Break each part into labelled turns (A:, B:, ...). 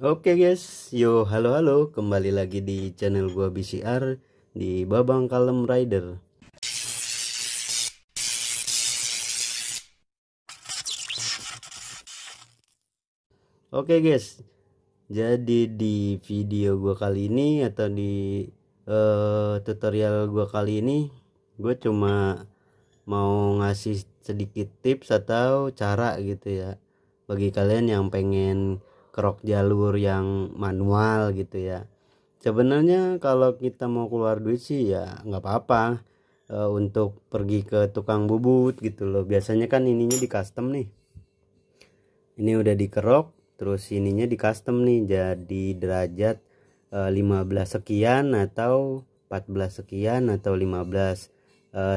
A: Oke guys, yo halo halo, kembali lagi di channel gua BCR di Babang Kalem Rider. Oke guys, jadi di video gua kali ini atau di tutorial gua kali ini, gue cuma mau ngasih sedikit tips atau cara gitu ya bagi kalian yang pengen kerok jalur yang manual gitu ya. Sebenarnya kalau kita mau keluar duit sih ya nggak apa-apa, untuk pergi ke tukang bubut gitu loh. Biasanya kan ininya di custom nih, ini udah dikerok, terus ininya di custom nih jadi derajat 15 sekian atau 14 sekian atau 15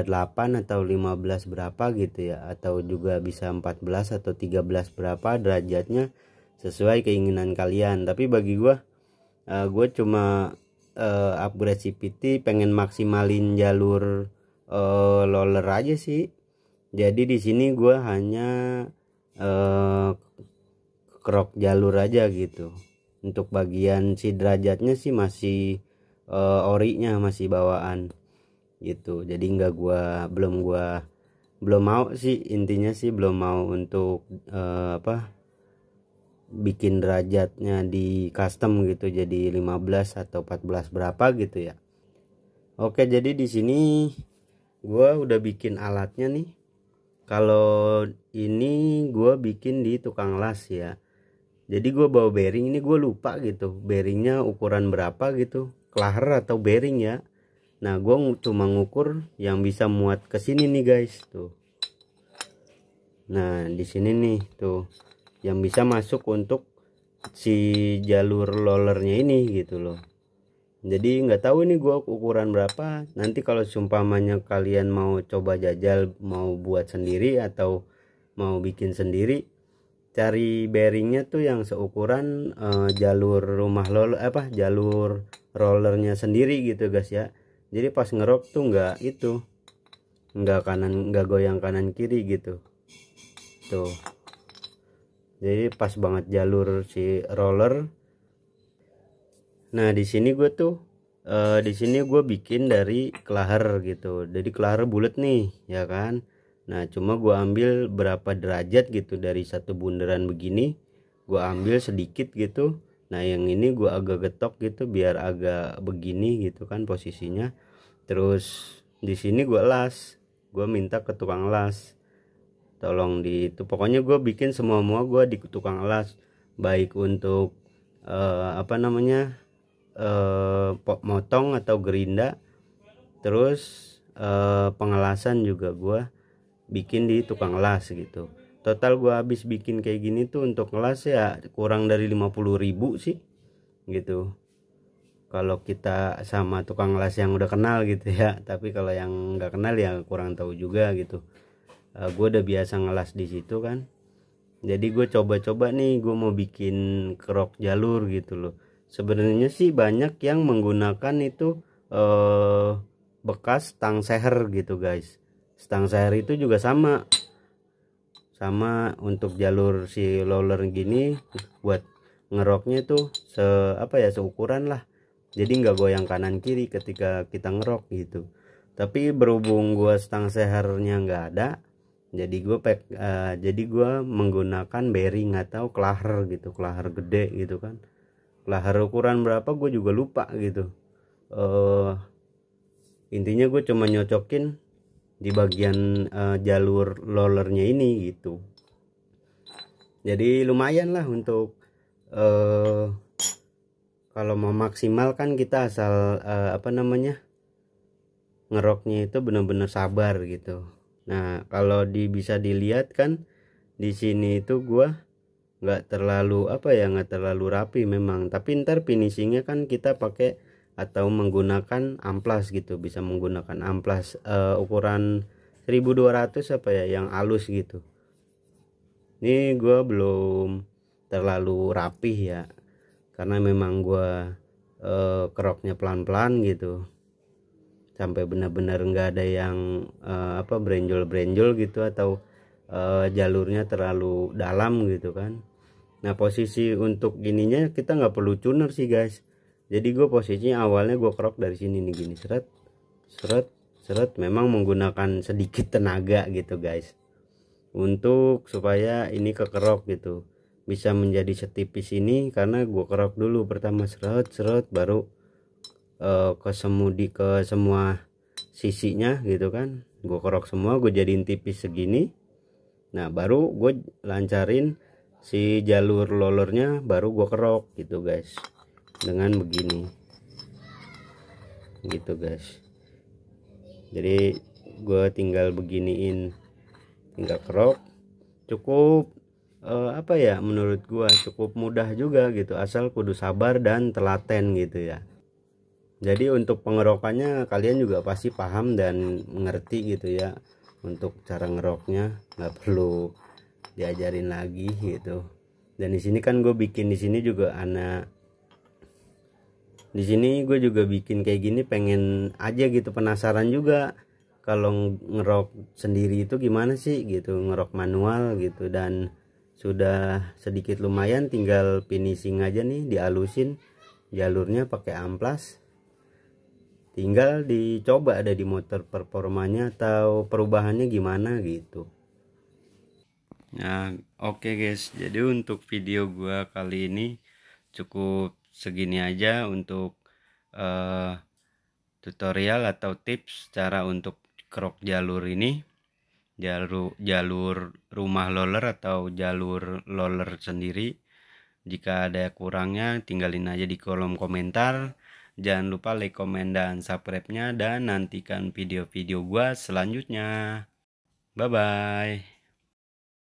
A: 8 atau 15 berapa gitu ya, atau juga bisa 14 atau 13 berapa derajatnya sesuai keinginan kalian. Tapi bagi gue cuma upgrade CPT, pengen maksimalin jalur roller aja sih. Jadi di sini gue hanya crop jalur aja gitu. Untuk bagian si derajatnya sih masih orinya masih bawaan gitu. Jadi belum mau sih, intinya sih belum mau untuk bikin derajatnya di custom gitu jadi 15 atau 14 berapa gitu ya. Oke, jadi di sini gua udah bikin alatnya nih. Kalau ini gua bikin di tukang las ya. Jadi gue bawa bearing, ini gue lupa gitu bearingnya ukuran berapa gitu, klaher atau bearing ya. Nah gue cuma ngukur yang bisa muat ke sini nih guys tuh. Nah di sini nih tuh yang bisa masuk untuk si jalur rollernya ini gitu loh. Jadi nggak tahu ini gue ukuran berapa. Nanti kalau seumpamanya kalian mau coba jajal, mau buat sendiri atau mau bikin sendiri, cari bearingnya tuh yang seukuran jalur jalur rollernya sendiri gitu guys ya. Jadi pas ngerok tuh nggak goyang kanan kiri gitu tuh. Jadi pas banget jalur si roller. Nah di sini gue bikin dari klaher gitu. Jadi klaher bulat nih ya kan. Nah cuma gue ambil berapa derajat gitu dari satu bundaran begini, gue ambil sedikit gitu. Nah yang ini gue agak getok gitu biar agak begini gitu kan posisinya. Terus di sini gue minta ke tukang las, tolong di itu. Pokoknya gue bikin semua gue di tukang las, baik untuk motong atau gerinda, terus pengelasan juga gue bikin di tukang las gitu. Total gue habis bikin kayak gini tuh untuk ngelas ya kurang dari 50.000 sih gitu, kalau kita sama tukang las yang udah kenal gitu ya. Tapi kalau yang nggak kenal ya kurang tahu juga gitu. Gue udah biasa ngelas di situ kan. Jadi gue coba-coba nih, gue mau bikin kerok jalur gitu loh. Sebenarnya sih banyak yang menggunakan itu bekas stang seher gitu guys. Stang seher itu juga sama untuk jalur si roller gini, buat ngeroknya tuh seukuran lah. Jadi nggak goyang kanan kiri ketika kita ngerok gitu. Tapi berhubung gue stang sehernya nggak ada, jadi gue menggunakan bearing atau klaher gitu, klaher gede gitu kan. Klaher ukuran berapa gue juga lupa gitu. Intinya gue cuma nyocokin di bagian jalur rollernya ini gitu. Jadi lumayan lah untuk kalau mau maksimal kan kita asal ngeroknya itu benar-benar sabar gitu. Nah kalau bisa dilihat kan di sini itu gua nggak terlalu rapi memang, tapi ntar finishingnya kan kita pakai atau menggunakan amplas gitu, bisa menggunakan amplas ukuran 1200 yang halus gitu. Ini gua belum terlalu rapih ya, karena memang gua keroknya pelan-pelan gitu, sampai benar-benar nggak ada yang brenjol-brenjol gitu atau jalurnya terlalu dalam gitu kan. Nah posisi untuk ininya kita nggak perlu tuner sih guys. Jadi gue posisinya awalnya gue kerok dari sini nih gini, seret seret seret, memang menggunakan sedikit tenaga gitu guys, untuk supaya ini kekerok gitu, bisa menjadi setipis ini karena gue kerok dulu pertama seret seret, baru ke semua sisinya gitu kan, gue kerok semua, gue jadiin tipis segini. Nah baru gue lancarin si jalur lollernya, baru gue kerok gitu guys, dengan begini gitu guys. Jadi gue tinggal beginiin, tinggal kerok, cukup apa ya, menurut gue cukup mudah juga gitu, asal kudu sabar dan telaten gitu ya. Jadi untuk pengerokannya kalian juga pasti paham dan mengerti gitu ya, untuk cara ngeroknya nggak perlu diajarin lagi gitu. Dan di sini kan gue bikin di sini juga anak, di sini gue juga bikin kayak gini pengen aja gitu, penasaran juga kalau ngerok sendiri itu gimana sih gitu, ngerok manual gitu. Dan sudah sedikit lumayan, tinggal finishing aja nih, dihalusin jalurnya pakai amplas, tinggal dicoba ada di motor performanya atau perubahannya gimana gitu. Nah oke guys, jadi untuk video gua kali ini cukup segini aja untuk tutorial atau tips cara untuk kerok jalur ini, jalur rumah roller atau jalur roller sendiri. Jika ada kurangnya tinggalin aja di kolom komentar. Jangan lupa like, komen, dan subscribe nya, dan nantikan video-video gua selanjutnya. Bye bye.